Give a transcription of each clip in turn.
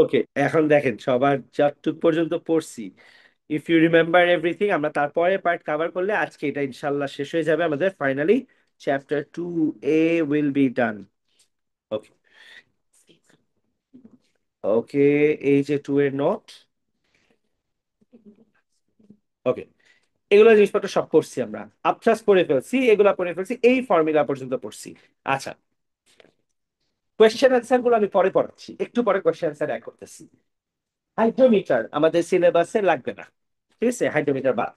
ওকে, এখন দেখেন সবার যতটুক পর্যন্ত পড়ছি, ইফ ইউ রিমেম্বার এভরিথিং, আমরা তারপরে পার্ট কভার করলে আজকে এটা ইনশাল্লাহ শেষ হয়ে যাবে আমাদের finally. Chapter 2A will be done. Okay. Okay, এই যে 2 এর নোট। ওকে, এগুলো জিনিসপত্র সব পড়ছি আমরা, আবছাস পড়ে ফেলছি, এগুলা পড়ে ফেলছি, এই ফর্মুলা পর্যন্ত পড়ছি। আচ্ছা, কোয়েশ্চেন অ্যান্সার গুলো আমি পরে পড়াচ্ছি, একটু পরে কোয়েশ্চেন অ্যান্সার অ্যাড করতেছি। হাইড্রোমিটার আমাদের সিলেবাসে লাগবে না, ঠিক আছে? হাইড্রোমিটার বাদ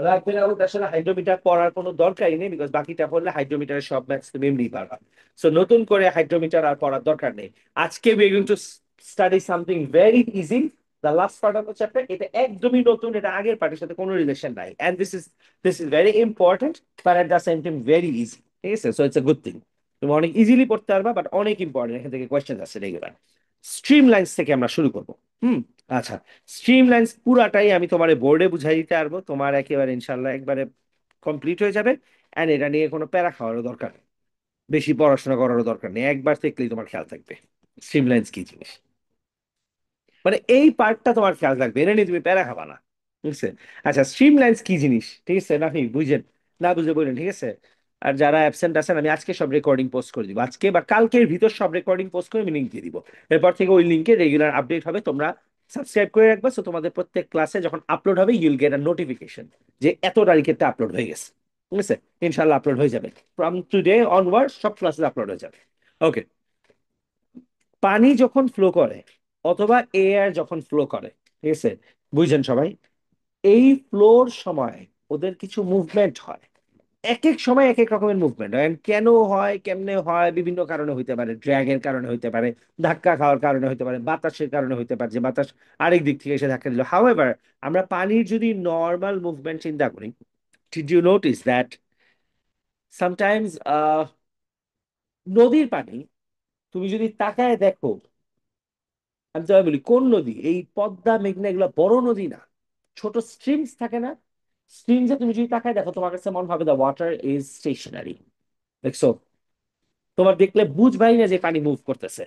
লাগবে না বলতে আসলে হাইড্রোমিটার পড়ার কোনো দরকারই নেই, বিকজ বাকিটা পড়লে হাইড্রোমিটারের সব ম্যাথস তুমি এমনি পারবা। সো নতুন করে হাইড্রোমিটার আর পড়ার দরকার নেই। আজকে we are going to study something very easy, the last part of the chapter. এটা একদমই নতুন, এটা আগের পার্টের সাথে কোনো রিলেশন নাই, and this is very important, but at the same time very easy. ঠিক আছে, so it's a good thing. তুমি অনেক ইজিলি পড়তে পারবা, বাট অনেক ইম্পর্টেন্ট, এখান থেকে কোয়েশ্চেন আছে রেগুলার। স্ট্রিম লাইন্স থেকে আমরা শুরু করবো। হুম। আচ্ছা, স্ট্রিম লাইন্স পুরাটাই আমি তোমার বোর্ডে বুঝাই দিতে পারবো, তোমার একেবারে ইনশাল্লাহ একবারে কমপ্লিট হয়ে যাবে। এন্ড এটা নিয়ে কোনো প্যারা খাওয়ারও দরকার নেই, বেশি পড়াশোনা করারও দরকার নেই, একবার দেখলেই তোমার খেয়াল থাকবে স্ট্রিম লাইন্স কি জিনিস। মানে এই পার্টটা তোমার খেয়াল থাকবে, এটা নিয়ে তুমি প্যারা খাবা না। ঠিক আছে? আচ্ছা, স্ট্রিম লাইন্স কি জিনিস, ঠিক আছে? না আপনি বুঝেন, না বুঝে বললেন, ঠিক আছে? আর যারা অ্যাবসেন্ট আছেন, আমি আজকে সব রেকর্ডিং পোস্ট করে দিব, আজকে বা কালকের ভিতর সব রেকর্ডিং পোস্ট করে আমি লিঙ্ক দিয়ে দিব। এরপর থেকে ওই লিঙ্কে রেগুলার আপডেট হবে, তোমরা সাবস্ক্রাইব করে রাখবে, সো তোমাদের প্রত্যেক ক্লাসে যখন আপলোড হবে ইউল গেট আ নোটিফিকেশন যে এত তারিখেতে আপলোড হয়ে গেছে। ঠিক আছে? ইনশাল্লাহ আপলোড হয়ে যাবে, ফ্রম টুডে অনওয়ার্ড সব ক্লাসে আপলোড হয়ে যাবে। ওকে। পানি যখন ফ্লো করে অথবা এয়ার যখন ফ্লো করে, ঠিক আছে, বুঝছেন সবাই? এই ফ্লোর সময় ওদের কিছু মুভমেন্ট হয়, এক এক সময় এক এক রকমের মুভমেন্ট হয়। And কেন হয়, কেমনে হয়, বিভিন্ন কারণে হইতে পারে, ড্র্যাগের কারণে হইতে পারে, ধাক্কা খাওয়ার কারণে হইতে পারে, বাতাসের কারণে হইতে পারে, যে বাতাস আরেক দিক থেকে এসে ধাক্কা দিল। হাউএভার, আমরা পানির যদি নর্মাল মুভমেন্ট চিন্তা করি, did you notice that sometimes নদীর পানি তুমি যদি তাকায় দেখো, আমি তো বলি কোন নদী, এই পদ্মা মেঘনা এগুলো বড় নদী না, ছোট স্ট্রিমস থাকে না? স্ট্রিমসে তুমি যদি তাকায় দেখো, তোমার কাছে মনে হবে দ্য ওয়াটার ইজ স্টেশনারি। দেখছো? তোমার দেখলে বুঝবাই না যে পানি মুভ করতেছে,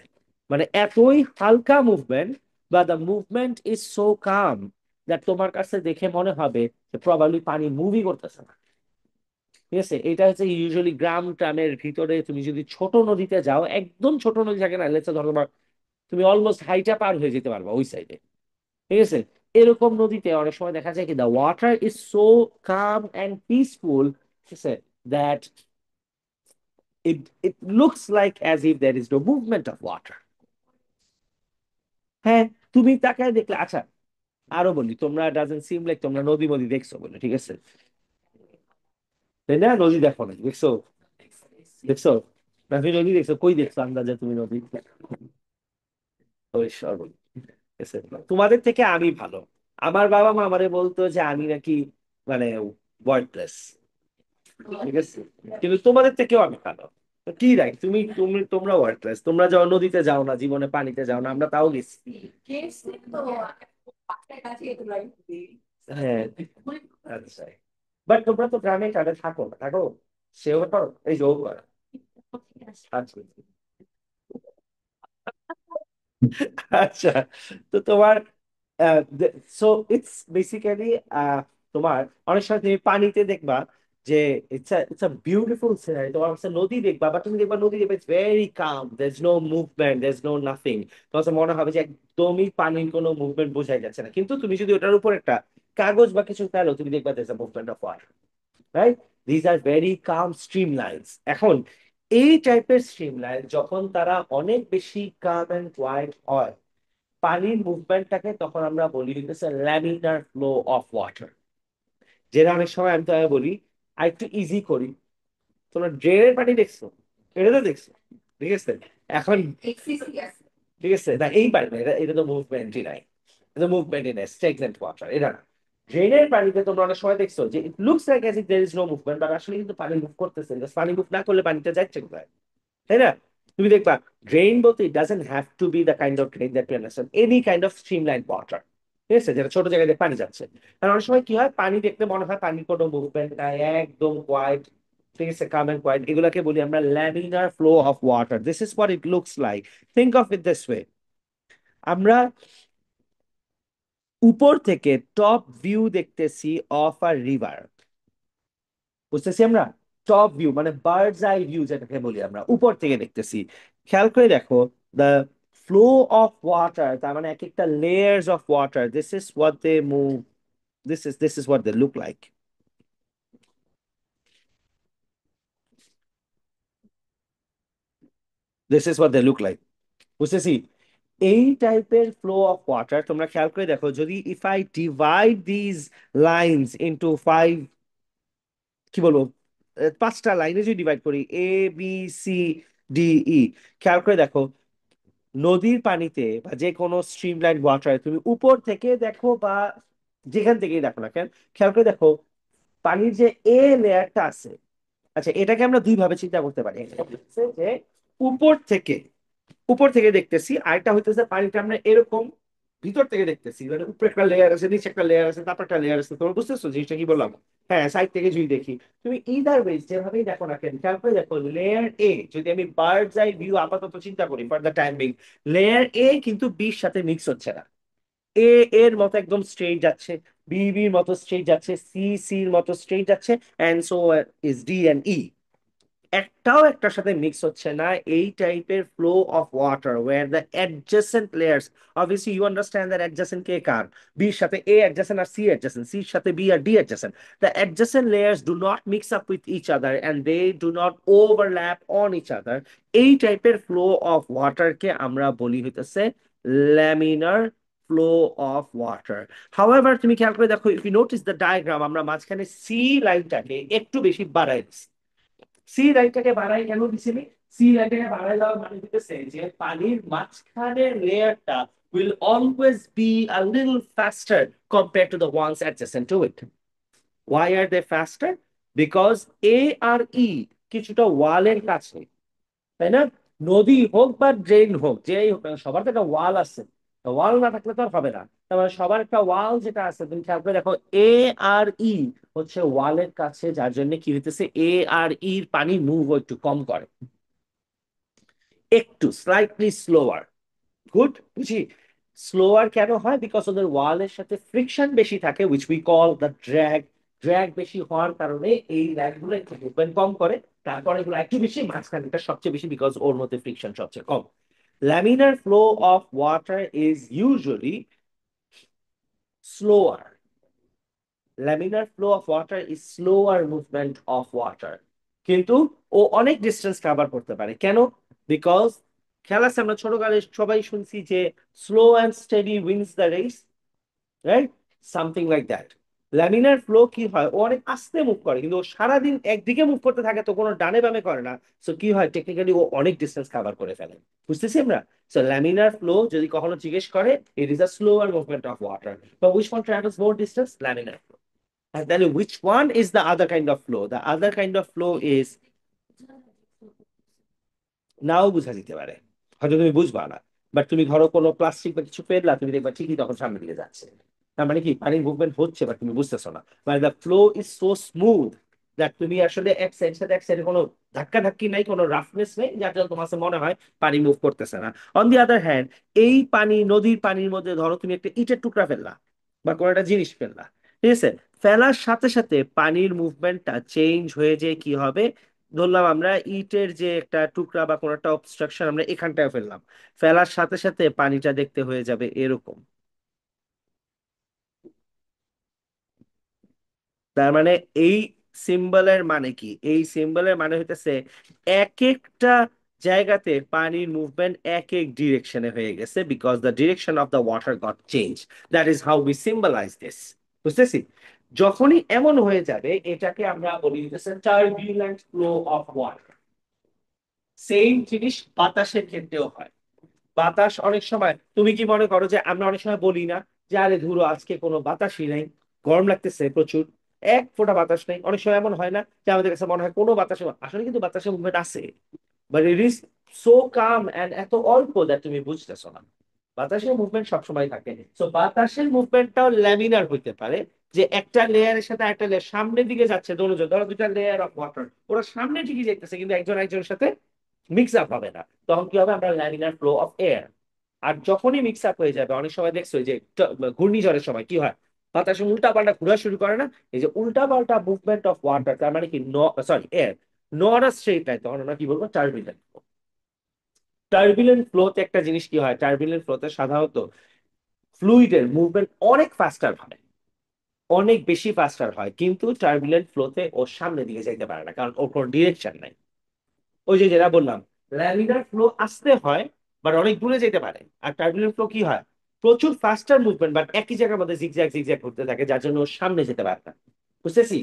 মানে এতই হালকা মুভমেন্ট, বা the movement is so calm that তোমার কাছে দেখে মনে হবে যে প্রবাবলি পানি মুভই করতেছে না। ঠিক আছে? এটা হচ্ছে ইউজুয়ালি গ্রাম ট্রামের ভিতরে, তুমি যদি ছোট নদীতে যাও, একদম ছোট নদী থাকে না, লেটস ধরো তোমার, তুমি অলমোস্ট হাইটা পার হয়ে যেতে পারবা ওই সাইডে। ঠিক আছে? এরকম নদীতে অনেক সময় দেখা যায় কি the water is so calm and peaceful, ঠিক আছে, that it looks like as if there is no movement of water. হ্যাঁ, তুমি তাকায় দেখলে, আচ্ছা আরো বলি, তোমরা ডাজন্ট সিম লাইক তোমরা নদী নদী দেখছো বলে, ঠিক আছে, তাই না? নদী দেখো না, দেখছো? দেখছো না? তুমি নদী দেখছো, কই দেখছো আন্দাজে তুমি নদী? ওই সর্ব, ঠিক আছে? তোমাদের থেকে আমি ভালো। আমার বাবা মা আমারে বলতো যে আমি নাকি মানে ওয়ার্ডলেস, ঠিক আছে, কিন্তু তোমাদের থেকেও আমি ভালো। তো কি রাইট, তোমরা ওয়ার্ডলেস, তোমরা যাও নদীতে যাও না, জীবনে পানিতে যাও না, আমরা তাও গেছি। হ্যাঁ। আচ্ছা, বাট তোমরা তো গ্রামে কাটে থাকো না, থাকো? সেও করো, এই যে ও করে। আচ্ছা। আচ্ছা, তো তোমার সো ইটস বেসিক্যালি তোমার অনেক সময় তুমি পানিতে দেখবা যে ইটস আ বিউটিফুল সিনারি, তোমার কাছে নদী দেখবা, বা তুমি দেখবা নদী দেখবে very calm, there is no movement, there is no nothing. তোমার কাছে মনে হবে যে একদমই পানির কোনো মুভমেন্ট বোঝাই যাচ্ছে না, কিন্তু তুমি যদি ওটার উপর একটা কাগজ বা কিছু ফেলো, তুমি দেখবা there is a movement of water, right? These are very calm stream lines. এখন এই টাইপের স্ট্রিম লাইন যখন তারা অনেক বেশি কাম এন্ড কোয়াইট হয়, পানির মুভমেন্টটাকে তখন আমরা বলি হচ্ছে ল্যামিনার ফ্লো অফ ওয়াটার। যেটা অনেক সময় আমি তো বলি, আর একটু ইজি করি, তোমরা ড্রেনের পানি দেখছো? এটা তো দেখছো, ঠিক আছে? এখন ঠিক আছে না, এই পানি না, এটা এটা তো মুভমেন্টই নাই, এটা মুভমেন্টই নাই, স্টেগনেন্ট ওয়াটার এটা না। ড্রেনের পানিতে তোমরা অনেক সময় দেখছো যে it looks like as if there is no movement, but আসলে কিন্তু পানি মুভ করতেছে, just পানি মুভ না করলে পানিটা যাচ্ছে কোথায়, তাই না? তুমি দেখবা ড্রেন বলতে it doesn't have to be the kind of drain that you understand, any kind of streamline water, ঠিক আছে, যেটা ছোট জায়গায় দিয়ে পানি যাচ্ছে। কারণ অনেক সময় কি হয়, পানি দেখতে মনে হয় পানির কোনো মুভমেন্ট নাই, একদম কোয়াইট, ঠিক আছে, কাম এন্ড কোয়াইট, এগুলাকে বলি আমরা laminar flow of water. This is what it looks like, think of it this way. আমরা উপর থেকে টপ ভিউ দেখতেছি অফ আ রিভার, বুঝতেছি আমরা। টপ ভিউ মানে বার্ডস আই ভিউ যেটাকে বলি আমরা, উপর থেকে দেখতেছি। খেয়াল করে দেখো, দ্য ফ্লো অফ ওয়াটার, তার মানে এক একটা layers of water, this is what they move, this is what they look like. This is what they look like. বুঝতেছি। এই টাইপের ফ্লো অফ ওয়াটার তোমরা খেয়াল করে দেখো, যদি if I divide these lines into five, কি বলবো, পাঁচটা লাইনে যদি ডিভাইড করি, A B C D E, খেয়াল করে দেখো, নদীর পানিতে বা যে কোনো স্ট্রিম লাইন ওয়াটারে তুমি উপর থেকে দেখো বা যেখান থেকেই দেখো না কেন, খেয়াল করে দেখো পানির যে এ লেয়ারটা আছে। আচ্ছা, এটাকে আমরা দুই ভাবে চিন্তা করতে পারি। একটা হচ্ছে যে উপর থেকে, উপর থেকে দেখতেছি, আরেকটা হইতেছে পানিটা আমরা এরকম ভিতর থেকে দেখতেছি, মানে উপরে একটা লেয়ার আছে, নিচে একটা লেয়ার আছে, তারপর একটা লেয়ার আছে। তোমরা বুঝতেছো জিনিসটা কি বললাম? হ্যাঁ, সাইড থেকে যদি দেখি, তুমি ইদার ওয়েজ যেভাবেই দেখো না কেন, খেয়াল করে দেখো লেয়ার এ, যদি আমি বার্ডস আই ভিউ আপাতত চিন্তা করি for the time being, layer A কিন্তু বির সাথে মিক্স হচ্ছে না। এ এর মতো একদম স্ট্রেট যাচ্ছে, বি বির মতো স্ট্রেট যাচ্ছে, সি সির মতো স্ট্রেট যাচ্ছে, and so is D and E. একটাও একটার সাথে মিক্স হচ্ছে না। এই টাইপের flow of water were the adjacent layers, obviously you understand that adjacent কে কার, বির সাথে এ অ্যাডজেসেন্ট আর সি অ্যাডজেসেন্ট, সির সাথে বি আর D adjacent. The adjacent layers do not mix up with each other and they do not overlap on each other. এই টাইপের ফ্লো অফ ওয়াটারকে আমরা বলি হইতেছে laminar flow of water. However তুমি খেয়াল করে দেখো, if you notice the diagram, আমরা মাঝখানে সি লাইনটাকে একটু বেশি বাড়াই দিচ্ছি। সি লাইনটাকে বাড়াই কেন দিছিলি? সি লাইনটাকে বাড়াই দেওয়ার মানে হইতেছে যে পানির মাঝখানের লেয়ারটা will always be a little faster compared to the ones adjacent to it. Why are they faster? Because A R E কিছুটা ওয়ালের কাছে, তাই না? নদী হোক বা ড্রেন হোক, যেই হোক না, সবার তো একটা ওয়াল আছে। ওয়াল না থাকলে তো আর হবে না। তার মানে সবার একটা ওয়াল যেটা আছে, তুমি খেয়াল করে দেখো এ আর ই হচ্ছে ওয়ালের কাছে, যার জন্য কি হইতেছে, এ আর ইর পানি মুভ একটু কম করে, একটু স্লাইটলি স্লোয়ার। গুড, বুঝি। স্লোয়ার কেন হয়? বিকজ ওদের ওয়ালের সাথে ফ্রিকশন বেশি থাকে, which we call the drag. Drag বেশি হওয়ার কারণে এই ল্যাগ গুলো একটু মুভমেন্ট কম করে, তারপরে এগুলো একটু বেশি, মাঝখানটা সবচেয়ে বেশি, বিকজ ওর মধ্যে ফ্রিকশন সবচেয়ে কম। Laminar flow of water is usually slower. Laminar flow of water is slower movement of water. কিন্তু ও অনেক ডিস্টেন্স কভার করতে পারে। কেন? বিকজ খেলা আছে, আমরা ছোটকালে সবাই শুনছি যে slow and steady wins the race, right? Something like that. Laminar flow কি হয়, ও অনেক আস্তে মুভ করে, কিন্তু ও সারাদিন একদিকে মুভ করতে থাকে, তো কোনো ডানে বামে করে না। সো কি হয়, টেকনিক্যালি ও অনেক ডিস্টেন্স কভার করে ফেলে। বুঝতেছি আমরা? সো ল্যামিনার ফ্লো যদি কখনো জিজ্ঞেস করে, it is a slower movement of water. বা which one travels more distance? Laminar flow. And then which one is the other kind of flow? The other kind of flow is, নাও বোঝা যেতে পারে, হয়তো তুমি বুঝবা না, বাট তুমি ধরো কোনো প্লাস্টিক বা কিছু ফেললা, তুমি দেখবা ঠিকই তখন সামনের দিকে যাচ্ছে। তার মানে কি, পানির মুভমেন্ট হচ্ছে বাট তুমি বুঝতেছো না। মানে the flow is so smooth that তুমি আসলে এক সাইড সাথে এক সাইডে কোনো ধাক্কা ধাক্কি নাই, কোনো রাফনেস নেই, যার জন্য তোমার কাছে মনে হয় পানি মুভ করতেছে না। অন দি আদার হ্যান্ড, এই পানি, নদীর পানির মধ্যে ধরো তুমি একটা ইটের টুকরা ফেললা বা কোনো একটা জিনিস ফেললা, ঠিক আছে? ফেলার সাথে সাথে পানির মুভমেন্টটা চেঞ্জ হয়ে যায়। কি হবে? ধরলাম আমরা ইটের যে একটা টুকরা বা কোনো একটা অবস্ট্রাকশন আমরা এখানটায় ফেললাম, ফেলার সাথে সাথে পানিটা দেখতে হয়ে যাবে এরকম। তার মানে এই সিম্বলের মানে কি? এই সিম্বলের মানে হইতেছে এক একটা জায়গাতে পানির মুভমেন্ট এক এক ডিরেকশনে হয়ে গেছে, because the direction of the water got change. That is how we symbolize this. বুঝতেছি? যখনই এমন হয়ে যাবে, এটাকে আমরা বলি হইতেছে turbulent flow of water. Same জিনিস বাতাসের ক্ষেত্রেও হয়। বাতাস অনেক সময়, তুমি কি মনে করো যে আমরা অনেক সময় বলি না যে আরে ধুরো আজকে কোনো বাতাসই নাই, গরম লাগতেছে প্রচুর, এক ফোঁটা বাতাস নেই? অনেক সময় এমন হয় না যে আমাদের কাছে মনে হয় কোনো বাতাসে, আসলে কিন্তু বাতাসের মুভমেন্ট আছে, but it is so calm and এত অল্প দ্যাট তুমি বুঝতেছো না। বাতাসের মুভমেন্ট সবসময় থাকে। সো বাতাসের মুভমেন্টটাও ল্যামিনার হইতে পারে, যে একটা লেয়ারের সাথে একটা লেয়ার সামনের দিকে যাচ্ছে, দোনোজন ধরো দুটা লেয়ার অফ ওয়াটার, ওরা সামনের দিকে যেতেছে কিন্তু একজন একজনের সাথে মিক্স আপ হবে না, তখন কি হবে? আমরা ল্যামিনার ফ্লো অফ এয়ার। আর যখনই মিক্স আপ হয়ে যাবে, অনেক সময় দেখছো এই যে ঘূর্ণিঝড়ের সময় কি হয়, বাতাসে উল্টা পাল্টা ঘোরা শুরু করে না, এই যে উল্টা পাল্টা মুভমেন্ট অফ ওয়াটার, তার মানে কি, sorry air, not a straight line, তখন আমরা কি বলবো, টার্বিলেন্ট। টার্বিলেন্ট ফ্লোতে একটা জিনিস কি হয়, টার্বিলেন্ট ফ্লোতে সাধারণত ফ্লুইডের মুভমেন্ট অনেক ফাস্টার হয়, অনেক বেশি ফাস্টার হয়, কিন্তু টার্বুলেন্ট ফ্লোতে ওর সামনে দিকে যেতে পারে না, কারণ ওর কোনো ডিরেকশন নাই। ওই যে যেটা বললাম, ল্যামিনার ফ্লো আসতে হয় বাট অনেক দূরে যেতে পারে, আর টার্বুলেন্ট ফ্লো কি হয়, প্রচুর ফাস্টার মুভমেন্ট বাট একই জায়গার মধ্যে জিগজ্যাগ জিগজ্যাগ করতে থাকে, যার জন্য ওর সামনে যেতে পারে না। বুঝতেছি?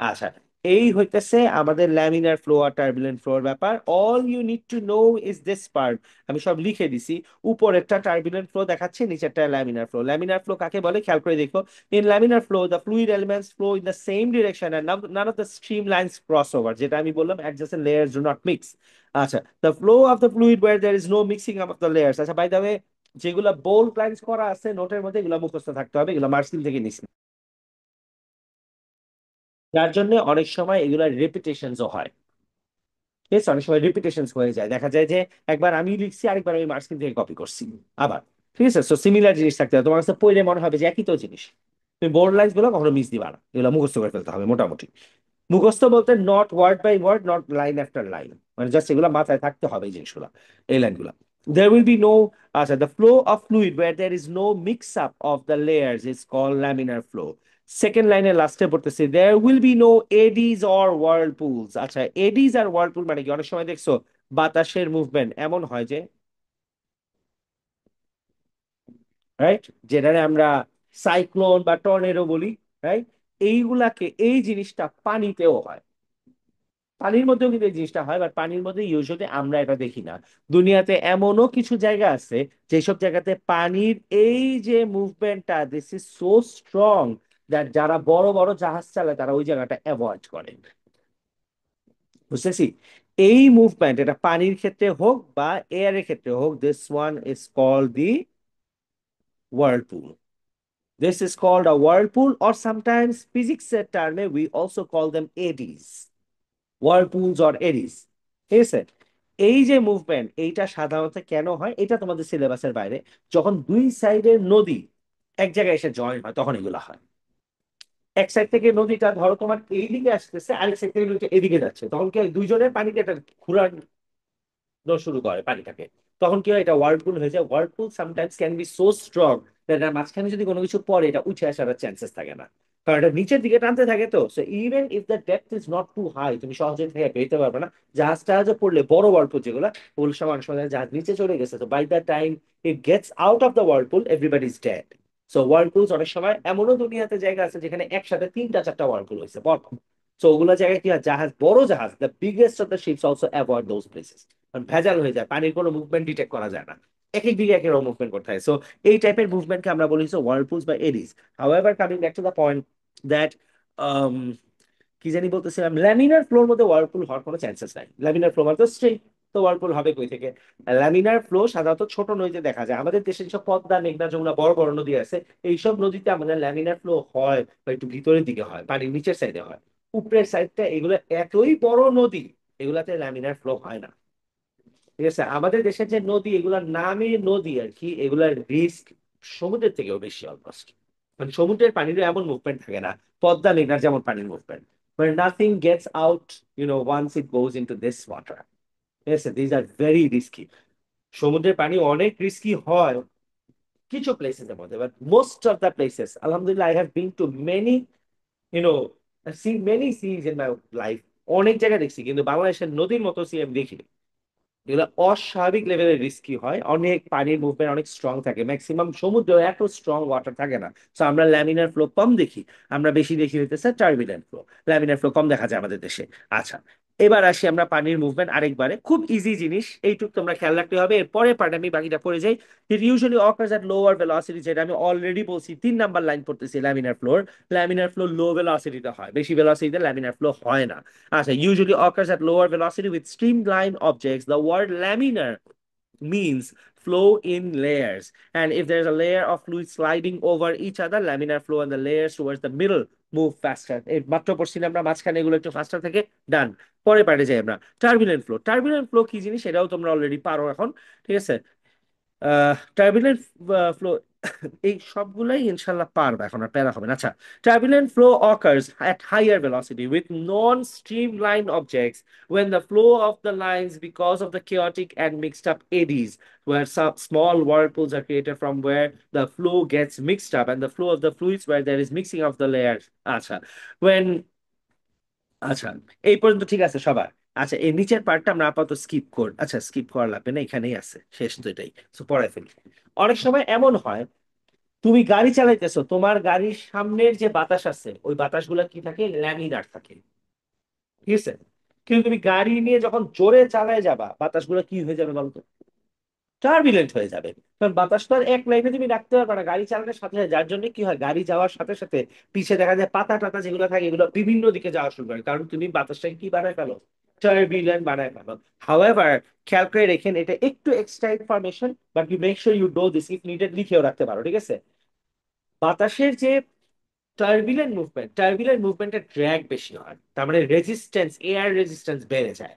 আচ্ছা, এই হইতেছে আমাদের ল্যামিনার ফ্লো আর টার্বুলেন্ট ফ্লোর ব্যাপার। All you need to know is this part. আমি সব লিখে দিছি, উপরেরটা টার্বুলেন্ট ফ্লো দেখাচ্ছে, নিচেরটা ল্যামিনার ফ্লো। ল্যামিনার ফ্লো কাকে বলে খেয়াল করে দেখো। In laminar flow, the fluid elements flow in the same direction and none of the streamlines cross over. যেটা আমি বললাম, adjacent layers do not mix. আচ্ছা, the flow of the fluid where there is no mixing of the layers. আচ্ছা, by the way, যেগুলা bold lines করা আছে নোটের মধ্যে, এগুলো মুখস্থ থাকতে হবে, এগুলো মার্সিল থেকে নিছি, যার জন্য অনেক সময় এগুলা রেপিটেশনসও হয়। ঠিক আছে, অনেক সময় রিপিটেশন হয়ে যায়, দেখা যায় যে একবার আমি লিখছি, আরেকবার আমি মার্কস থেকে কপি করছি আবার। ঠিক আছে, সো সিমিলার জিনিস থাকতে হবে, তোমার কাছে পড়লে মনে হবে যে একই তো জিনিস। তুমি বোর্ড লাইন্স গুলো কখনো মিস দিবা না, এগুলো মুখস্থ করে ফেলতে হবে মোটামুটি। মুখস্থ বলতে not word by word, not line after line, মানে জাস্ট এগুলো মাথায় থাকতে হবে এই জিনিসগুলো, এই লাইনগুলো। There will be no, আচ্ছা, the flow of fluid where there is no mix up of the layers is called laminar flow. Second লাইনের লাস্টে পড়তেছি, there will be no eddies or whirlpools. আচ্ছা, এডিজ আর whirlpool মানে কি, অনেক সময় দেখছো বাতাসের মুভমেন্ট এমন হয় যে, রাইট, যেটাকে আমরা সাইক্লোন বা টর্নেডো বলি, রাইট, এইগুলাকে, এই জিনিসটা পানিতেও হয়, পানির মধ্যেও কিন্তু এই জিনিসটা হয়, বাট পানির মধ্যে ইউজুয়ালি আমরা এটা দেখি না। দুনিয়াতে এমনও কিছু জায়গা আছে যেসব জায়গাতে পানির এই যে মুভমেন্টটা, this is so strong that যারা বড় বড় জাহাজ চালায় তারা ওই জায়গাটা অ্যাভয়েড করে। বুঝতেছি? এই মুভমেন্ট, এটা পানির ক্ষেত্রে হোক বা এয়ারের ক্ষেত্রে হোক, this one is called the whirlpool. This is called a whirlpool, or sometimes physics term we also call them eddies, whirlpools or eddies। ঠিক আছে, এই যে মুভমেন্ট, এইটা সাধারণত কেন হয়, এটা তোমাদের সিলেবাসের বাইরে। যখন দুই সাইডের নদী এক জায়গায় এসে জয়েন হয়, তখন এগুলো হয়। এক সাইড থেকে নদীটা ধরো তোমার এইদিকে আসতেছে, আরেক সাইড থেকে নদীটা এদিকে যাচ্ছে, তখন কি হয়, দুইজনের পানিতে একটা ঘোরানো শুরু করে পানিটাকে, তখন কি হয়, এটা ওয়ার্লপুল হয়ে যায়। Whirlpool sometimes can be so strong that এর মাঝখানে যদি কোনো কিছু পড়ে, এটা উঠে আসার চান্সেস থাকে না, কারণ এটা নিচের দিকে টানতে থাকে। তো so even if the depth is not too high, তুমি সহজে থেকে পেতে পারবে না। জাহাজ টাহাজে পড়লে, বড় ওয়ার্লপুল যেগুলো, ওগুলো সব অনেক সময় জাহাজ নিচে চলে গেছে, তো by the time it gets out of the whirlpool, everybody is dead. So whirlpools অনেক সময় এমনও দুনিয়াতে জায়গা আছে যেখানে একসাথে তিনটা চারটা ওয়ার্লপুল হয়েছে বড়। সো ওগুলো জায়গায় কি হয়, জাহাজ, বড় জাহাজ, the biggest of the ships also avoid those places, কারণ ভেজাল হয়ে যায়, পানির কোনো মুভমেন্ট ডিটেক্ট করা যায় না, এক এক দিকে এক এক মুভমেন্ট করতে হয়। সো এই টাইপের মুভমেন্টকে আমরা বলি ওয়ার্লপুলস বা Aedes. However, coming back to the point that, কি জানি বলতেছিলাম, ল্যামিনার ফ্লোর মধ্যে ওয়ার্লপুল হওয়ার কোনো চান্সেস নাই। ল্যামিনার ফ্লো মানে তো স্ট্রেট, তো ওয়ার্লপুল হবে কই থেকে? ল্যামিনার ফ্লো সাধারণত ছোট নদীতে দেখা যায়, আমাদের দেশে যেসব পদ্মা, মেঘনা, যমুনা, বড় বড় নদী আছে, এইসব নদীতে আমাদের ল্যামিনার ফ্লো হয়, বা একটু ভিতরের দিকে হয়, পানির নিচের সাইডে হয়। উপরের সাইডটা, এগুলো এতই বড় নদী, এগুলাতে ল্যামিনার ফ্লো হয় না। ঠিক আছে, আমাদের দেশের যে নদী, এগুলার নামে নদী আর কি, এগুলার রিস্ক সমুদ্রের থেকেও বেশি অলমোস্ট, মানে সমুদ্রের পানিরও এমন মুভমেন্ট থাকে না, পদ্মা মেঘনার যেমন পানির মুভমেন্ট, মানে nothing gets out, once it goes into this water. ঠিক আছে, দিজ আর ভেরি রিস্কি। সমুদ্রের পানি অনেক রিস্কি হয় কিছু প্লেসেস এর মধ্যে, but most of the places, আলহামদুলিল্লাহ, I have been to many, you know see many seas in my life. অনেক জায়গায় দেখছি, কিন্তু বাংলাদেশের নদীর মতো সি আমি দেখিনি। এগুলো অস্বাভাবিক লেভেলের রিস্কি হয়, অনেক পানির মুভমেন্ট অনেক স্ট্রং থাকে, ম্যাক্সিমাম সমুদ্রে এত স্ট্রং ওয়াটার থাকে না। তো আমরা ল্যামিনার ফ্লো কম দেখি, আমরা বেশি দেখি হইতেছে টার্বিডেন্ট ফ্লো। ল্যামিনার ফ্লো কম দেখা যায় আমাদের দেশে। আচ্ছা, এবার আসি আমরা পানির মুভমেন্ট আরেকবারে, খুব ইজি জিনিস, এইটুক তোমরা খেয়াল রাখতে হবে, এরপরে পার্ট আমি বাকিটা পড়ে যাই। ইট ইউজুয়ালি অকার্স এট লোয়ার ভেলোসিটি, যেটা আমি অলরেডি বলছি, 3 নাম্বার লাইন পড়তেছি ল্যামিনার ফ্লোর। ল্যামিনার ফ্লো লো ভেলোসিটিতে হয়, বেশি ভেলোসিটিতে ল্যামিনার ফ্লো হয় না। আচ্ছা, usually occurs at lower velocity with streamlined objects. The word laminar means flow in layers. And if there's a layer of fluid sliding over each other, laminar flow and the layers towards the middle move faster. এই মাত্র পড়ছিলাম আমরা, মাঝখানে এগুলো একটু ফাস্টার থেকে ডান। পরে পারে যাই আমরা টার্বুলেন্ট ফ্লো। টার্বুলেন্ট ফ্লো কি জিনিস, সেটাও তোমরা অলরেডি পারো এখন। ঠিক আছে, টার্বুলেন্ট ফ্লো এই সবগুলাই ইনশাল্লাহ পারবে, এখন আর প্যারা হবে না। আচ্ছা, turbulent flow occurs at higher velocity with non-streamlined objects when the flow of the lines because of the chaotic and mixed up eddies where some small whirlpools are created from where the flow gets mixed up and the flow of the fluids where there is mixing of the layers. আচ্ছা, when আচ্ছা, এই পর্যন্ত ঠিক আছে সবার? আচ্ছা, এই নিচের পার্টটা আমরা আপাতত স্কিপ কর, আচ্ছা স্কিপ করা লাগবে না, এখানেই আছে, শেষ তো এটাই। তো পড়াই ফেলি। অনেক সময় এমন হয়, তুমি গাড়ি চালাইতেছো, তোমার গাড়ির সামনের যে বাতাস আছে ওই বাতাসগুলো কি থাকে, ল্যামিনার থাকে, ঠিক আছে? কিন্তু তুমি গাড়ি নিয়ে যখন জোরে চালায় যাবা, বাতাসগুলো কি হয়ে যাবে বলতো? টার্বিলেন্ট হয়ে যাবে। কারণ বাতাস তো আর এক লাইনে তুমি রাখতে পারবে না গাড়ি চালানোর সাথে সাথে, যার জন্য কি হয়, গাড়ি যাওয়ার সাথে সাথে পিছে দেখা যায় পাতা টাতা যেগুলো থাকে এগুলো বিভিন্ন দিকে যাওয়া শুরু করে, কারণ তুমি বাতাসটাকে কি বানায় ফেলো, টার্বিলেন্ট বানায় ফেলো। হাউএভার, খেয়াল করে রেখেন, এটা একটু extra information, but you make sure you know this, if needed লিখেও রাখতে পারো, ঠিক আছে? বাতাসের যে টার্বিলেন্ট মুভমেন্টের ড্র্যাগ বেশি হয়, তার মানে রেজিস্ট্যান্স, এয়ার রেজিস্ট্যান্স বেড়ে যায়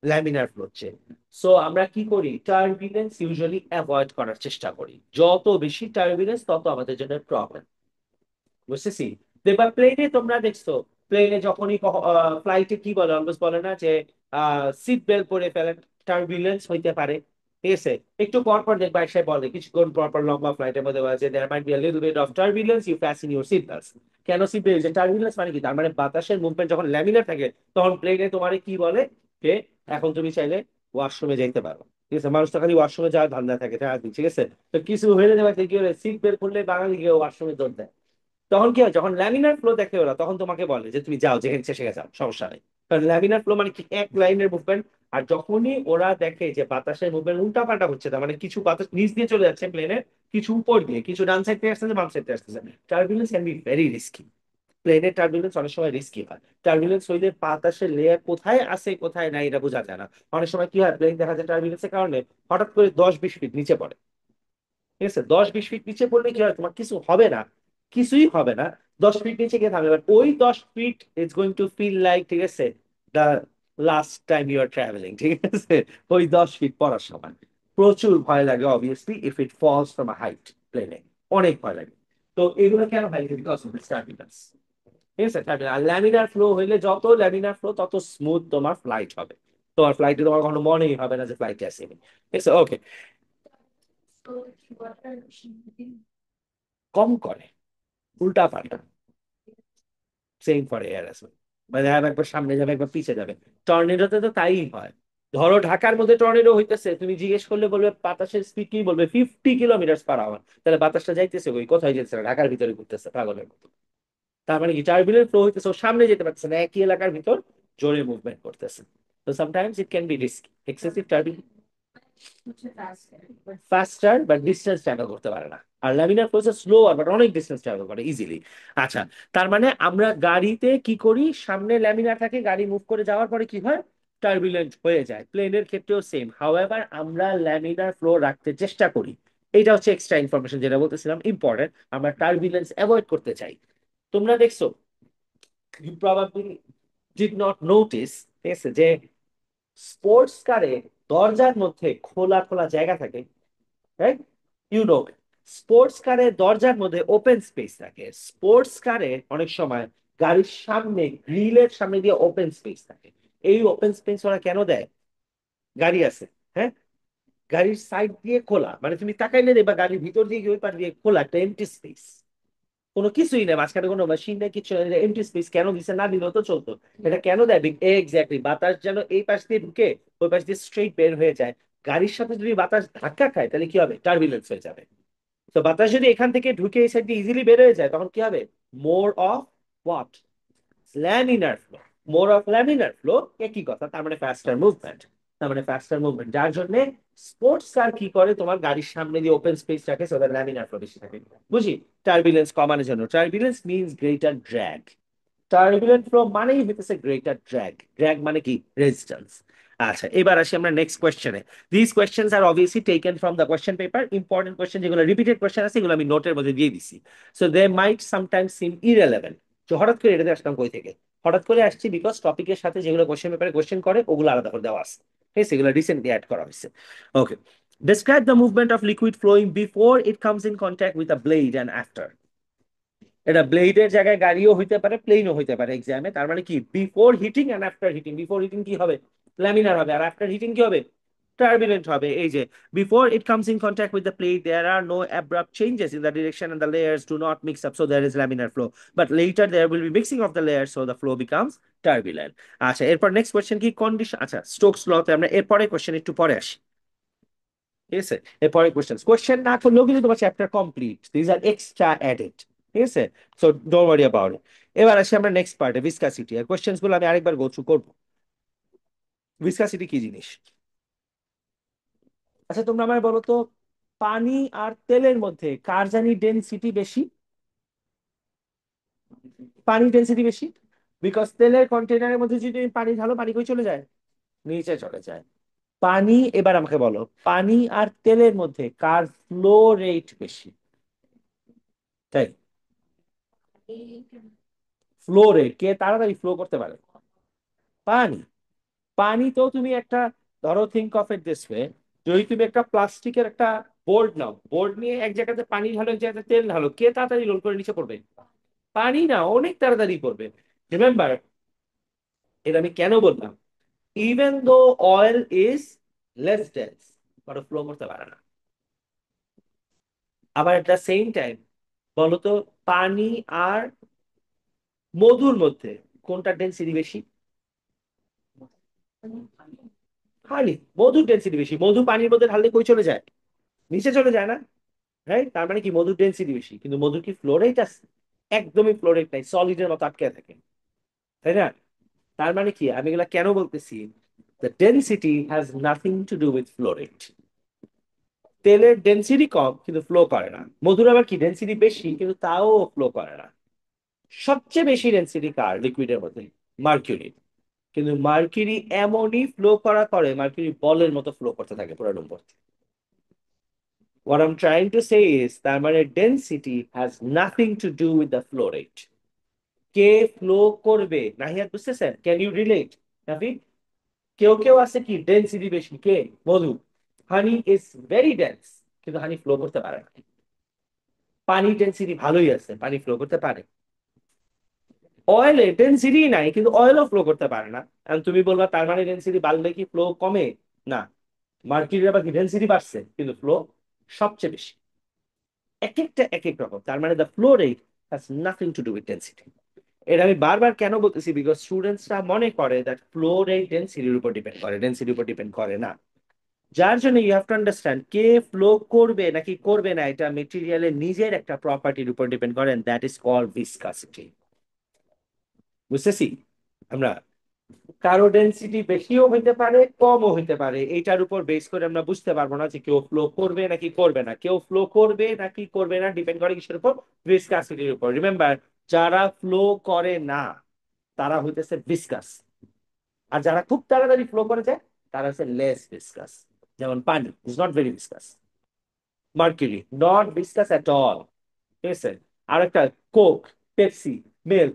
ল্যামিনার ফ্লো চেয়ে। সো আমরা কি করি, টার্বিলেন্স ইউজুয়ালি অ্যাভয়েড করার চেষ্টা করি, যত বেশি টার্বিলেন্স তত আমাদের জন্য প্রবলেম, বুঝতেছি? দেখবা প্লেনে তোমরা দেখছো, প্লেনে যখনই ফ্লাইটে কি বলে, অলমোস্ট বলে না যে সিট বেল্ট পরে ফেলেন, টার্বিলেন্স হইতে পারে, ঠিক আছে? একটু পর পর দেখবা এসে বলে, কিছুক্ষণ পর পর লম্বা ফ্লাইটের মধ্যে বলে যে there might be a little bit of turbulence, you fasten your seat belts. কেন সিট বেল্ট, যে টার্বিলেন্স মানে কি, তার মানে বাতাসের মুভমেন্ট যখন ল্যামিনার থাকে, তখন প্লেনে তোমারে কি বলে, যে এখন তুমি চাইলে ওয়াশরুমে যাইতে পারো, ঠিক আছে? মানুষ তো খালি ওয়াশরুমে যাওয়ার ধান্দা থাকে সারাদিন, ঠিক আছে? তো কিছু হয়ে যাবে, কি হলে সিট বেল্ট খুললে বাঙালি গিয়ে ওয়াশরুমে দৌড় দেয়। তখন কি হয়, যখন ল্যামিনার ফ্লো দেখে ওরা, তখন তোমাকে বলে যে তুমি যাও, যেখানে ইচ্ছে সেখানে যাও, সমস্যা নেই। কারণ ল্যামিনার ফ্লো মানে কি, এক লাইনের মুভমেন্ট। আর যখনই ওরা দেখে যে বাতাসের মুভমেন্ট উল্টা পাল্টা হচ্ছে, তার মানে কিছু বাতাস নিচ দিয়ে চলে যাচ্ছে প্লেনের, কিছু উপর দিয়ে, কিছু ডান সাইড থেকে আসতেছে, বাম সাইড থেকে আসতেছে, turbulence can be very risky. প্লেনের টার্বুলেন্স অনেক সময় রিস্কি হয়। টার্বুলেন্স হইলে বাতাসের লেয়ার কোথায় আছে কোথায় নাই এটা বোঝা যায় না। অনেক সময় কি হয়, প্লেন দেখা যায় টার্বুলেন্সের কারণে হঠাৎ করে 10-20 ফিট নিচে পড়ে, ঠিক আছে? 10-20 ফিট নিচে পড়লে কি হয়, তোমার কিছু হবে না, কিছুই হবে না। 10 ফিট নিচে গিয়ে থামবে, বাট ওই 10 feet is going to feel like, ঠিক আছে, the last time you are travelling, ঠিক আছে? ওই 10 ফিট পড়ার সময় প্রচুর ভয় লাগে, obviously, if it falls from a height, প্লেনে অনেক ভয় লাগে। তো এগুলো কেন হয়, বিকজ অফ দিস টার্বুলেন্স, ঠিক আছে? আর ল্যামিনার ফ্লো হইলে, যত ল্যামিনার ফ্লো তত স্মুথ তোমার ফ্লাইট হবে, তোমার ফ্লাইটে তোমার কোনো মনেই হবে না যে ফ্লাইটে আসেনি, ঠিক আছে? ওকে, কম করে, উল্টা পাল্টা, সেম ফর এয়ার অ্যাজ, মানে আর একবার সামনে যাবে একবার পিছে যাবে। টর্নেডোতে তো তাই হয়। ধরো ঢাকার মধ্যে টর্নেডো হইতেছে, তুমি জিজ্ঞেস করলে বলবে বাতাসের স্পিড কি, বলবে 50 কিলোমিটার পার আওয়ার, তাহলে বাতাসটা যাইতেছে ওই কোথায় যেতেছে না, ঢাকার ভিতরে ঘুরতেছে পাগলের মতো। তার মানে কি, টার্বুলেন্ট ফ্লো হইতেছে, ও সামনে যেতে পারতেছে না, একই এলাকার ভিতর জোরে মুভমেন্ট করতেছে। তো sometimes it can be risky, excessive turbulence ফাস্টার but distance travel করতে পারে না। আর ল্যামিনার ফ্লো স্লোয়ার বাট অনেক ডিস্টেন্স ট্রাভেল করে ইজিলি। আচ্ছা, তার মানে আমরা গাড়িতে কি করি, সামনে ল্যামিনার থাকে, গাড়ি মুভ করে যাওয়ার পরে কি হয়, টার্বুলেন্ট হয়ে যায়। প্লেনের ক্ষেত্রেও সেম, হাউএভার আমরা ল্যামিনার ফ্লো রাখতে চেষ্টা করি। এটা হচ্ছে এক্সট্রা ইনফরমেশন যেটা বলতেছিলাম, ইম্পর্টেন্ট, আমরা টার্বুলেন্স অ্যাভয়েড করতে চাই। তোমরা দেখছো, you probably did not notice, ঠিক আছে, যে স্পোর্টস কারে দরজার মধ্যে খোলা খোলা জায়গা থাকে, রাইট? ইউ নো, স্পোর্টস কারের দরজার মধ্যে ওপেন স্পেস থাকে। স্পোর্টস কারে অনেক সময় গাড়ির সামনে, গ্রিলের সামনে দিয়ে ওপেন স্পেস থাকে। এই ওপেন স্পেস ওরা কেন দেয়, গাড়ি আছে, হ্যাঁ, গাড়ির সাইড দিয়ে খোলা, মানে তুমি তাকাইলে দেখবা গাড়ির ভিতর দিয়ে ওই পার দিয়ে খোলা একটা এমটি স্পেস, কোনো কিছুই নেই মাঝখানে, কোনো মেশিন নেই, কিছু এমটি স্পেস কেন দিছে, না দিলেও তো চলতো। এটা কেন দেয়, এক্স্যাক্টলি, বাতাস যেন এই পাশ দিয়ে ঢুকে ওই পাশ দিয়ে স্ট্রেট বের হয়ে যায়। গাড়ির সাথে যদি বাতাস ধাক্কা খায় তাহলে কি হবে, টার্বুলেন্স হয়ে যাবে। তো বাতাস যদি এখান থেকে ঢুকে এই সাইড দিয়ে ইজিলি বের হয়ে যায়, তখন কি হবে, more of what, laminar flow. More of laminar flow, একই কথা, তার মানে ফাস্টার মুভমেন্ট। তার মানে ফাস্টার মুভমেন্ট, যার জন্য স্পোর্টস কার কি করে, তোমার গাড়ির সামনে দিয়ে ওপেন স্পেস রাখে, সো দ্যাট ল্যামিনার ফ্লো বেশি থাকে। বুঝি? টার্বুলেন্স কমানোর জন্য, turbulence means greater drag. Turbulent flow মানেই হইতেছে গ্রেটার ড্র্যাগ, ড্র্যাগ মানে কি, রেজিস্ট্যান্স। আচ্ছা, এবার আসি আমরা নেক্সট কোয়েশ্চেনে। This questions are obviously taken from the question paper. Important question যেগুলো রিপিটেড কোয়েশ্চেন আছে এগুলো আমি নোটের মধ্যে দিয়ে দিছি। So they might sometimes seem irrelevant. তো হঠাৎ করে এটাতে আসলাম কই থেকে, হঠাৎ করে আসছি বিকজ টপিকের সাথে যেগুলো কোয়েশ্চেন পেপারে কোয়েশ্চেন করে ওগুলো আলাদা করে দেওয়া আছে, ঠিক আছে? এগুলো রিসেন্টলি অ্যাড করা হয়েছে। ওকে, Describe the movement of liquid flowing before it comes in contact with a blade and after. এটা ব্লেডের জায়গায় গাড়িও হইতে পারে, প্লেনও হইতে পারে এক্সামে। তার মানে কি, before hitting and after hitting. Before hitting কি হবে? ল্যামিনার হবে। আর আফটার হিটিং কি হবে? টার্বুলেন্ট হবে। এই যে, before it comes in contact with the plate there are no abrupt changes in the direction and the layers do not mix up, so there is laminar flow, but later there will be mixing of the layers, so the flow becomes turbulent। আচ্ছা, এরপর next question কি, condition. আচ্ছা, Stokes লতে আমরা এরপরে question একটু পরে আসি, ঠিক আছে? এরপরে কোশ্চেন কোশ্চেন না করলেও কিন্তু তোমার chapter complete, this are extra added, ঠিক আছে? So don't worry about it. এবার আসি আমরা নেক্সট পার্টে, ভিসকাসিটি। আর কোশ্চেন্স গুলো আমি আরেকবার গো থ্রু করবো। ভিসকাসিটি কি জিনিস? আচ্ছা, তোমরা আমায় বলো তো, পানি আর তেলের মধ্যে কার জানি ডেনসিটি বেশি? পানি ডেনসিটি বেশি, বিকজ তেলের কন্টেনারের মধ্যে যদি তুমি পানি ঢালো, পানি কই চলে যায়? নিচে চলে যায়। পানি, এবার আমাকে বলো, পানি আর তেলের মধ্যে কার ফ্লো রেট বেশি? তাই, ফ্লো রেট, কে তাড়াতাড়ি ফ্লো করতে পারে? পানি। পানি তো তুমি একটা, ধরো think of it this way, যদি তুমি একটা প্লাস্টিকের একটা বোর্ড নাও, বোর্ড নিয়ে এক জায়গাতে পানি ঢালো, এক জায়গাতে তেল ঢালো, কে তাড়াতাড়ি রোল করে নিচে পড়বে? পানি না, অনেক তাড়াতাড়ি পড়বে। রিমেম্বার, এটা আমি কেন বললাম, even though oil is less dense, but flow করতে পারে না। আবার এট দ্য সেম টাইম, বলতো, পানি আর মধুর মধ্যে কোনটা ডেন্সিটি বেশি? পানি। মধুর ডেন্সিটি বেশি। মধু পানির মধ্যে ঢাললে কই চলে যায়? নিচে চলে যায় না? রাইট? তার মানে কি, মধুর ডেন্সিটি বেশি, কিন্তু মধুর কি ফ্লোরেট আছে? একদমই ফ্লোরেট নাই, সলিডের মতো আটকে থাকে, তাই না? তার মানে কি, আমি এগুলা কেন বলতেছি, the density has nothing to do with floret. তেলের ডেন্সিটি কম কিন্তু ফ্লো করে না, মধুর আবার কি ডেন্সিটি বেশি কিন্তু তাও ফ্লো করে না। সবচেয়ে বেশি ডেন্সিটি কার লিকুইডের মধ্যে? মার্কিউরি। কিন্তু মার্কিউরি এমনই ফ্লো করা করে, মার্কিউরি বলের মতো ফ্লো করতে থাকে পুরো রুম ভর্তি। What I'm trying to say is, তার মানে density has nothing to do with the flow rate. কে ফ্লো করবে, নাহিয়াত বুঝতেছেন? Can you relate, Nafik? কেউ কেউ আছে কি ডেন্সিটি বেশি, কে? মধু। হানি ইজ ভেরি ডেন্স, কিন্তু হানি ফ্লো করতে পারে না। পানি ডেন্সিটি ভালোই আছে, পানি ফ্লো করতে পারে। অয়েলে ডেন্সিটি নাই কিন্তু অয়েলও ফ্লো করতে পারে না। এখন তুমি বলবা তার মানে ডেন্সিটি বাড়লে কি ফ্লো কমে? না, মার্কিউরির আবার কি ডেন্সিটি বাড়ছে কিন্তু ফ্লো সবচেয়ে বেশি। এক একটা এক এক রকম। তার মানে the flow rate has nothing to do with density. এটা আমি বারবার কেন বলতেছি, বিকজ স্টুডেন্টসরা মনে করে দ্যাট ফ্লো রেট ডেন্সিটির উপর ডিপেন্ড করে, ডেন্সিটির উপর ডিপেন্ড করে না। যার জন্য ইউ হ্যাভ টু আন্ডারস্ট্যান্ড, কে ফ্লো করবে নাকি করবে না এটা মেটেরিয়ালের নিজের একটা প্রপার্টির উপর ডিপেন্ড করেন, দ্যাট ইজ কল্ড ভিসকাসিটি। বুঝতেছি আমরা? কারো ডেন্সিটি বেশিও হইতে পারে, কমও হইতে পারে, এইটার উপর বেস করে আমরা বুঝতে পারবো না যে কেউ ফ্লো করবে নাকি করবে না। কেউ ফ্লো করবে নাকি করবে না ডিপেন্ড করে কিসের উপর? ভিসকাসিটির উপর। রিমেম্বার, যারা ফ্লো করে না তারা হইতেছে ভিসকাস, আর যারা খুব তাড়াতাড়ি ফ্লো করে যায় তারা হচ্ছে লেস ভিসকাস। যেমন পানি is not very viscous, mercury not viscous at all, ঠিক আছে? আর একটা, Coke, Pepsi, milk,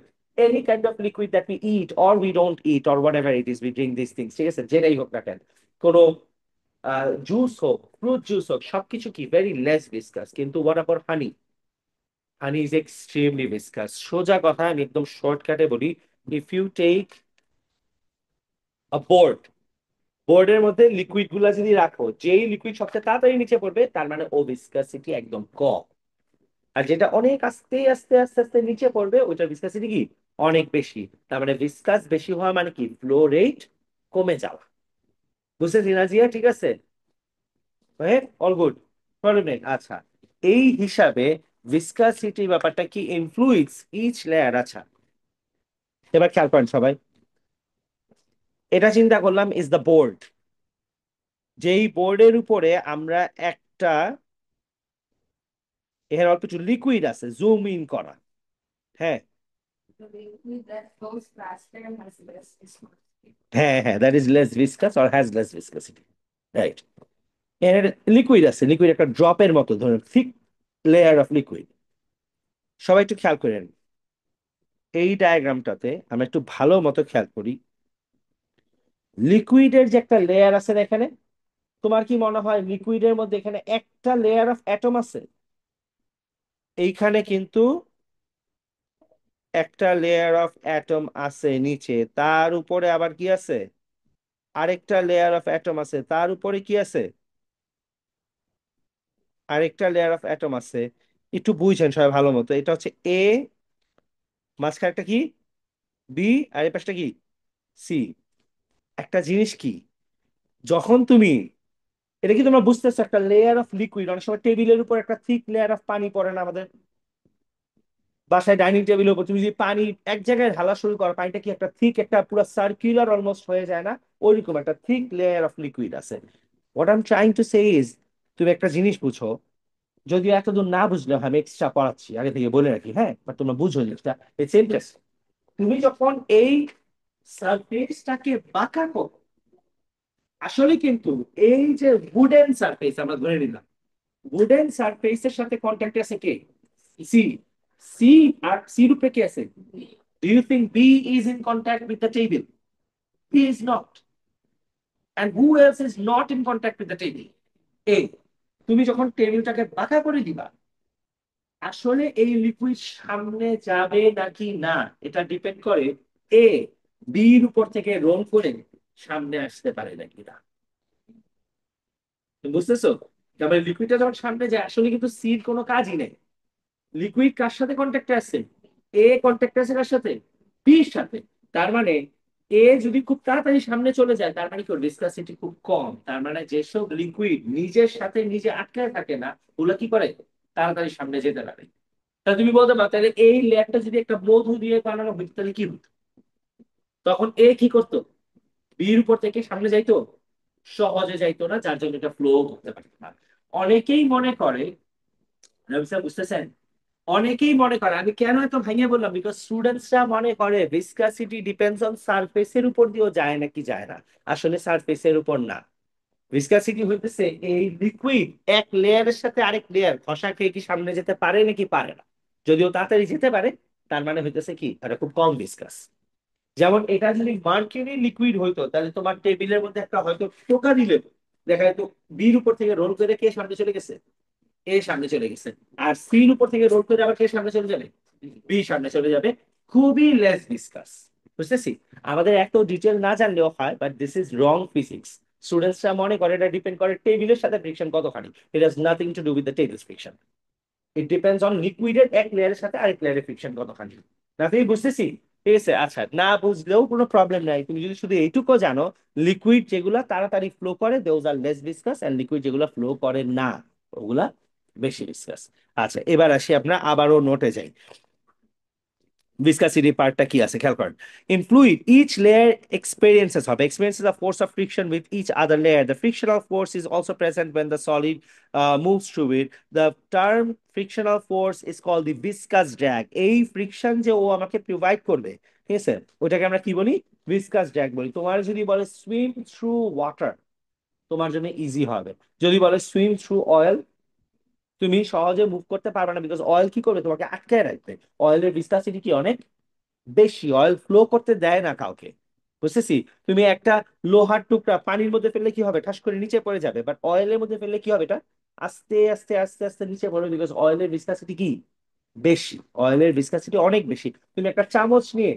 any kind of liquid that we eat or we don't eat or whatever it is we drink these things, ঠিক আছে, যেটাই হোক না কেন, কোনো জুস হোক, ফ্রুট জুস হোক, সবকিছু কি ভেরি লেস ভিসকাস। কিন্তু what about honey? Honey is extremely viscous. সোজা কথা আমি একদম শর্টকাটে বলি, if you take a board, বোর্ডের মধ্যে লিকুইড গুলা যদি রাখো, যেই লিকুইড সবচেয়ে তাড়াতাড়ি নিচে পড়বে তার মানে ও ভিসকাসিটি একদম কম। আর যেটা অনেক আস্তে আস্তে আস্তে আস্তে নিচে পড়বে ওইটার ভিসকাসিটি কি অনেক বেশি। তার মানে ভিসকাস বেশি হওয়া মানে কি ফ্লো রেট কমে যাওয়া। বুঝতেছি নাজিয়া? ঠিক আছে, হ্যাঁ, অল গুড, প্রবলেম নেই। আচ্ছা, এই হিসাবে ভিসকাসিটি ব্যাপারটা কি ইনফ্লুয়েন্স ইচ লেয়ার। আচ্ছা, এবার খেয়াল করেন সবাই, এটা চিন্তা করলাম ইজ দ্য বোর্ড, যেই বোর্ডের উপরে আমরা একটা, এর অল্প কিছু লিকুইড আছে জুম ইন করা, হ্যাঁ। হ্যাঁ হ্যাঁ, that is less viscous or has less viscosity, right. এর লিকুইড আছে, লিকুইড একটা ড্রপের মতো, ধরুন থিক লেয়ার অফ লিকুইড। সবাই একটু খেয়াল করেন, এই ডায়াগ্রামটাতে আমরা একটু ভালো মতো খেয়াল করি, লিকুইডের যে একটা লেয়ার আছে না এখানে, তোমার কি মনে হয় লিকুইডের মধ্যে এখানে একটা লেয়ার অফ অ্যাটম আছে? এইখানে কিন্তু একটা লেয়ার অফ অ্যাটম আছে নিচে, তার উপরে আবার কি আছে? আরেকটা লেয়ার অফ অ্যাটম আছে, তার উপরে কি আছে? আরেকটা লেয়ার অফ অ্যাটম আছে। একটু বুঝছেন সবাই ভালো মতো, এটা হচ্ছে এ, মাঝখানে একটা কি বি, আর এই পাশটা কি সি। একটা জিনিস কি, যখন তুমি, এটা কি তোমরা বুঝতেছো, একটা লেয়ার অফ লিকুইড, অনেক সময় টেবিলের উপর একটা থিক লেয়ার অফ পানি পড়ে না আমাদের বাসায়, ডাইনিং টেবিলের উপর তুমি যদি পানি এক জায়গায় ঢালা শুরু করো, পানিটা কি একটা থিক, একটা পুরো সার্কুলার অলমোস্ট হয়ে যায় না? ওইরকম একটা থিক লেয়ার অফ লিকুইড আছে। What I am trying to say is, তুমি একটা জিনিস বুঝো, যদিও এতদূর না বুঝলে আমি এক্সট্রা পড়াচ্ছি, আগে থেকে বলে রাখি, হ্যাঁ, বাট তোমরা বুঝো জিনিসটা, ইটস ইন্টারেস্ট। তুমি যখন এই সারফেসটাকে বাঁকা করো, আসলে কিন্তু এই যে উডেন সারফেস আমরা ধরে নিলাম, উডেন সারফেসের সাথে কন্ট্যাক্টে আছে কে? সি। সি, আর সি রূপে কে আছে? Do you think B is in contact with the table? He is not. And who else is not in contact with the table? A. তুমি যখন টেবিলটাকে বাঁকা করে দিবা, আসলে এই লিকুইড সামনে যাবে নাকি না, এটা ডিপেন্ড করে এ বির উপর থেকে রোল করে সামনে আসতে পারে নাকি না। তুমি বুঝতেছো? তারপরে লিকুইডটা যখন সামনে যায়, আসলে কিন্তু সির কোনো কাজই নেই। লিকুইড কার সাথে কন্ট্যাক্টে আছে? এ কন্ট্যাক্টে আছে কার সাথে? বির সাথে। তার মানে এ যদি খুব তাড়াতাড়ি সামনে চলে যায়, তার মানে কি ভিসকাসিটি খুব কম, তার মানে যেসব লিকুইড নিজের সাথে নিজে আটকায় থাকে না, ওগুলো কি করে তাড়াতাড়ি সামনে যেতে পারে। তাহলে তুমি বলতে পারো, তাহলে এই লেয়ারটা যদি একটা মধু দিয়ে বানানো হতো তাহলে কি হতো? তখন এ কি করতো? বির উপর থেকে সামনে যাইতো? সহজে যাইতো না, যার জন্য এটা ফ্লো করতে পারতো না। অনেকেই মনে করে, রবি স্যার বুঝতেছেন, অনেকেই মনে করে, আমি কেন এত ভেঙে বললাম, বিকজ স্টুডেন্টসরা মনে করে ভিসকাসিটি ডিপেন্ডস অন সারফেসের উপর দিয়েও যায় নাকি যায় না। আসলে সারফেসের উপর না, ভিসকাসিটি হইতেছে এই লিকুইড এক লেয়ারের সাথে আরেক লেয়ার ঘষা খেয়ে কি সামনে যেতে পারে নাকি পারে না। যদিও তাড়াতাড়ি যেতে পারে, তার মানে হইতেছে কি এটা খুব কম ভিসকাস। যেমন এটা যদি মার্কিউরি লিকুইড হইতো, তাহলে তোমার টেবিলের মধ্যে একটা হয়তো টোকা দিলে দেখা যেত বির উপর থেকে রোল করে কে সামনে চলে গেছে? এ সামনে চলে গেছে। আর সির উপর থেকে রোল করে আবার কে সামনে চলে যাবে? বি সামনে চলে যাবে। খুবই লেস ডিসকাস। বুঝতেছি, আমাদের এত ডিটেল না জানলেও হয়, but this is wrong physics. স্টুডেন্টসরা মনে করে এটা ডিপেন্ড করে টেবিলের সাথে ফ্রিকশন কতখানি। It has nothing to do with the table friction. It depends on লিকুইডের এক লেয়ারের সাথে আরেক লেয়ারের ফ্রিকশন কতখানি। না তুমি বুঝতেছি? ঠিক আছে, আচ্ছা, না বুঝলেও কোনো প্রবলেম নাই, তুমি যদি শুধু এইটুকু জানো, লিকুইড যেগুলা তাড়াতাড়ি ফ্লো করে those are less viscous, and liquid যেগুলো ফ্লো করে না ওগুলা বেশি ভিসকাস। আচ্ছা, এবার আসি আমরা আবারও নোটে যাই, viscosity পার্টটা কি আছে খেয়াল করেন। In fluid, each layer experiences a force of friction with each other layer. The frictional force is also present when the solid moves through it. The term frictional force is called the viscous drag. এই friction যে ও আমাকে provide করবে, ঠিক আছে, ওইটাকে আমরা কি বলি? ভিসকাস ড্র্যাগ বলি। তোমার যদি বলে সুইম থ্রু ওয়াটার, তোমার জন্য ইজি হবে। যদি বলে সুইম থ্রু অয়েল, তুমি সহজে মুভ করতে পারবে না, বিকজ অয়েল কি করবে, তোমাকে আটকায় রাখবে। অয়েলের ভিসকাসিটি কি অনেক বেশি, অয়েল ফ্লো করতে দেয় না কাউকে। বুঝতেছি, তুমি একটা লোহার টুকরা পানির মধ্যে ফেললে কি হবে, ঠাস করে নিচে পড়ে যাবে, বাট অয়েলের মধ্যে ফেললে কি হবে, এটা আস্তে আস্তে আস্তে আস্তে নিচে পড়বে, বিকজ অয়েলের ভিসকাসিটি কি বেশি, অয়েলের ভিসকাসিটি অনেক বেশি। তুমি একটা চামচ নিয়ে,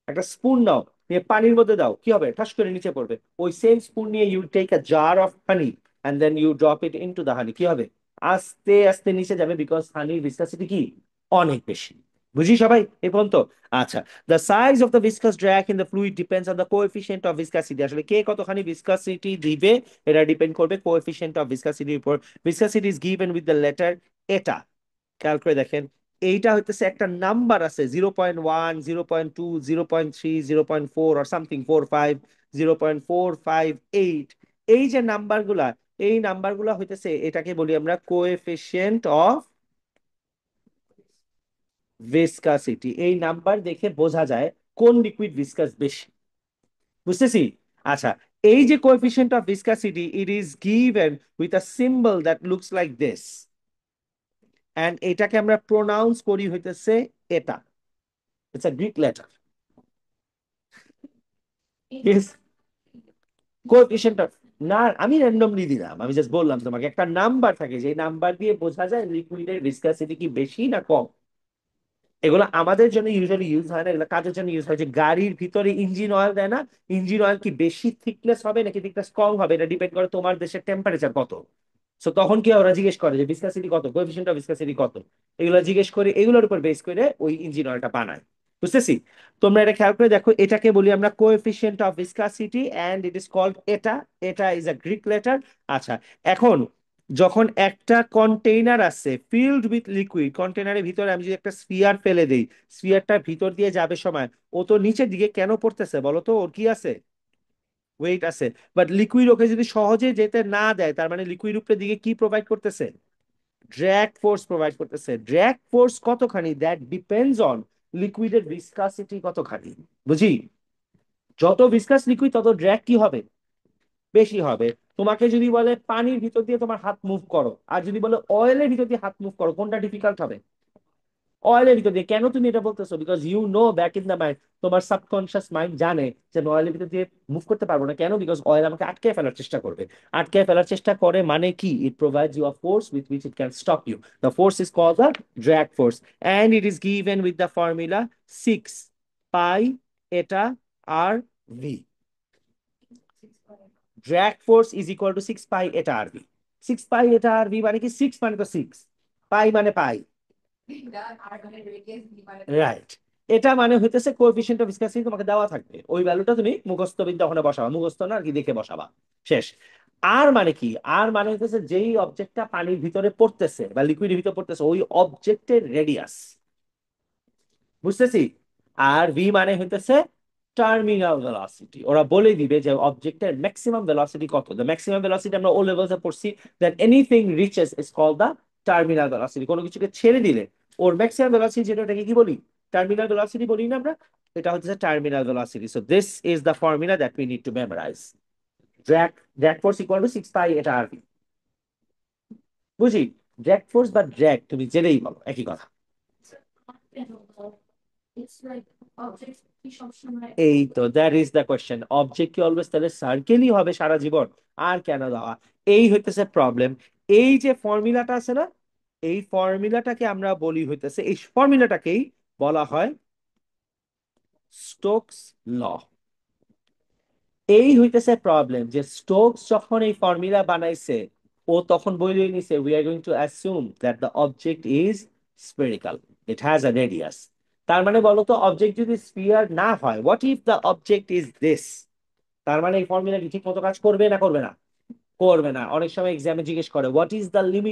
একটা স্পুন নাও, নিয়ে পানির মধ্যে দাও, কি হবে, ঠাস করে নিচে পড়বে। ওই সেম স্পুন নিয়ে you take a jar of honey and then you drop it into the honey, কি হবে, আস্তে আস্তে নিচে যাবে, বিকজ হানির ভিসকাসিটি কি অনেক বেশি। বুঝি সবাই এই পর্যন্ত? আচ্ছা, the size of the viscous drag in the fluid depends on the coefficient of viscosity. আসলে কে কতখানি ভিসকাসিটি দিবে, এটা ডিপেন্ড করবে কোএফিসিয়েন্ট অফ ভিসকাসিটির উপর। Viscosity is given with the letter eta. খেয়াল করে দেখেন, এইটা হইতেছে একটা নাম্বার আছে, 0.1, 0.2, 0.3, 0.4 আর সামথিং 4.5, 0.458। এই যে নাম্বার গুলা, এই নাম্বার গুলা হইতেছে, এটাকে বলি আমরা কোএফিসিয়েন্ট অফ ভিসকাসিটি। এই নাম্বার দেখে বোঝা যায় কোন লিকুইড ভিসকাস বেশি। বুঝতেছি? আচ্ছা, এই যে coefficient of viscosity, it is given with a symbol that looks like this, and এটাকে আমরা প্রোনাউন্স করি হইতেছে eta. It's a Greek letter. Yes, coefficient of না, আমি র্যান্ডমলি দিলাম, আমি জাস্ট বললাম তোমাকে একটা নাম্বার থাকে, যে নাম্বার দিয়ে বোঝা যায় লিকুইডের ভিসকাসিটি কি বেশি না কম। এগুলো আমাদের জন্য ইউজুয়ালি ইউজ হয় না, এগুলো কাজের জন্য ইউজ হয়। যে গাড়ির ভিতরে ইঞ্জিন অয়েল দেয় না, ইঞ্জিন অয়েল কি বেশি থিকনেস হবে নাকি থিকনেস কম হবে, এটা ডিপেন্ড করে তোমার দেশের টেম্পারেচার কত। সো তখন কি হয়, ওরা জিজ্ঞেস করে যে ভিসকাসিটি কত, কোএফিসিয়েন্ট অফ ভিসকাসিটি কত, এগুলো জিজ্ঞেস করে এগুলোর উপর বেস করে ওই ইঞ্জিন অয়েলটা বানায়। বুঝতেছি? তোমরা এটা খেয়াল করে দেখো, এটাকে বলি আমরা coefficient of viscosity and it is called eta. Eta is a Greek letter. আচ্ছা, এখন যখন একটা কন্টেইনার আছে ফিল্ড উইথ লিকুইড, কন্টেইনারের ভিতরে আমি যদি একটা স্ফিয়ার ফেলে দিই, স্ফিয়ারটা ভিতর দিয়ে যাবে সময় ও তো নিচের দিকে কেন পড়তেছে বলো তো, ওর কি আছে, ওয়েট আছে। বাট লিকুইড ওকে যদি সহজে যেতে না দেয়, তার মানে লিকুইড উপরের দিকে কি প্রোভাইড করতেছে, ড্র্যাগ ফোর্স প্রোভাইড করতেছে। ড্র্যাগ ফোর্স কতখানি, দ্যাট ডিপেন্ডস অন লিকুইডের ভিসকাসিটি কতখানি। বুঝি? যত ভিসকাস লিকুইড তত ড্র্যাগ কি হবে, বেশি হবে। তোমাকে যদি বলে পানির ভিতর দিয়ে তোমার হাত মুভ করো, আর যদি বলে অয়েলের ভিতর দিয়ে হাত মুভ করো, কোনটা ডিফিকাল্ট হবে? অয়েলের ভিতর দিয়ে। কেন তুমি এটা বলতেছো? Because you know back in the mind, তোমার সাবকনশিয়াস মাইন্ড জানে যে আমি অয়েলের ভিতর দিয়ে মুভ করতে পারবো না। কেন? বিকজ অয়েল আমাকে আটকে ফেলার চেষ্টা করবে। আটকে ফেলার চেষ্টা করে মানে কি, it provides you a force with which it can stop you. The force is called the drag force, and it is given with the formula 6 pi eta R V. Drag force is equal to 6 pi eta R V. 6 pi eta R V মানে কি, six মানে তো six, পাই মানে পাই। Right. এটা মানে হইতেছে coefficient of ভিসকাসিটি, তোমাকে দেওয়া থাকবে ওই ভ্যালুটা, তুমি মুখস্থ বিদ্যা ওখানে বসাবা, মুখস্থ না আর কি, দেখে বসাবা। শেষ। আর মানে কি, আর মানে হইতেছে যেই অবজেক্টটা পানির ভিতরে পড়তেছে বা লিকুইডের ভিতরে পড়তেছে ওই অবজেক্টের রেডিয়াস। বুঝতেছি? আর ভি মানে হইতেছে টার্মিনাল ভেলোসিটি। ওরা বলে দিবে যে অবজেক্টের ম্যাক্সিমাম ভেলোসিটি কত। দ্য ম্যাক্সিমাম ভেলোসিটি আমরা ও লেভেলসে পড়ছি, that anything reaches is called the terminal velocity. কোনো কিছুকে ছেড়ে দিলে ওর ম্যাক্সিমাম ভেলোসিটি যেটা, ওটাকে কি বলি, টার্মিনাল ভেলোসিটি বলি না আমরা। এটা হচ্ছে terminal velocity. So this is the formula that we need to memorize. Drag drag force equal to 6 pi eta R v. বুঝি? ড্র্যাগ ফোর্স বা ড্র্যাগ তুমি জেনেই বলো, একই কথা। এই তো that is the question, object কি অলওয়েজ তাহলে সার্কেলই হবে সারা জীবন? আর কেন দেওয়া, এই হইতেছে প্রবলেম। এই যে ফর্মুলাটা আছে না, এই ফর্মুলাটাকে আমরা বলি হইতেছে, এই ফর্মুলাটাকেই বলা হয় স্টোকস ল। এই হইতেছে প্রবলেম, যে স্টোকস যখন এই ফর্মুলা বানাইছে, ও তখন বলে নিছে we are going to assume that the object is spherical, it has a radius. তার মানে বলতো, অবজেক্ট যদি স্ফিয়ার না হয়, what if the object is this, তার মানে এই ফর্মুলা কি ঠিক মতো কাজ করবে না করবে না? করবে না। অনেক সময় এক্সামে জিজ্ঞেস করে হোয়াট ইজ দ্য লিমিট